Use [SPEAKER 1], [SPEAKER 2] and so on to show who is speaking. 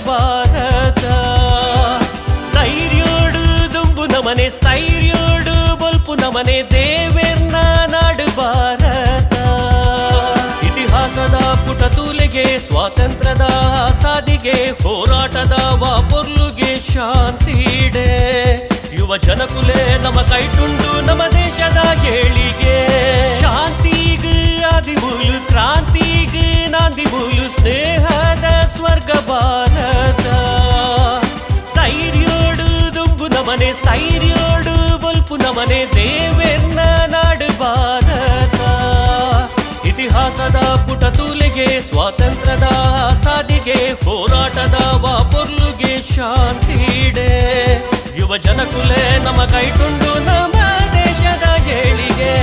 [SPEAKER 1] ಭಾರತ. ಧೈರ್ಯೋಡು ದುಂಬು ನಮನೆ ಸ್ಥೈರ್ಯೋಡು ಬೊಲ್ಪು ನಮನೆ ದೇವೇರ್ನ ನಾಡು ಭಾರತ. ಇತಿಹಾಸದ ಪುಟ ತೂಲೆಗೆ ಸ್ವಾತಂತ್ರ್ಯದ ಸಾದಿಗೆ ಹೋರಾಟದ ವಾಪೊರ್ಲುಗೆ ಶಾಂತಿಡೆ. ಯುವ ಜನಕುಲೆ ನಮ ಕೈಟುಂಡು ನಮ್ಮ ದೇಶದ ಏಳಿಗೆ. ಶಾಂತಿಗ್ ಆದಿಮೂಲು ಕ್ರಾಂತಿಗ್ ನಾಂದಿಮೂಲು ಸ್ನೇಹದ ಸ್ವರ್ಗ ಭಾರತ. ಧೈರ್ಯೋಡು ದುಂಬು ನಮನೆ ಸ್ಥೈರ್ಯೋಡು ಬೊಲ್ಪು ನಮನೆ ದೇವೆನ್ನ ನಾಡು ಭಾರತ. ಇತಿಹಾಸದ ಪುಟ ತೂಲೆಗೆ ಸ್ವಾತಂತ್ರ್ಯದ ಸಾದಿಗೆ ಹೋರಾಟದ ವಾಪೊರ್ಲುಗೆ ಶಾಂತಿಡೆ. ಯುವ ಜನಕುಲೆ ನಮ ಕೈಟುಂಡು ನಮ್ಮ ದೇಶದ ಏಳಿಗೆ.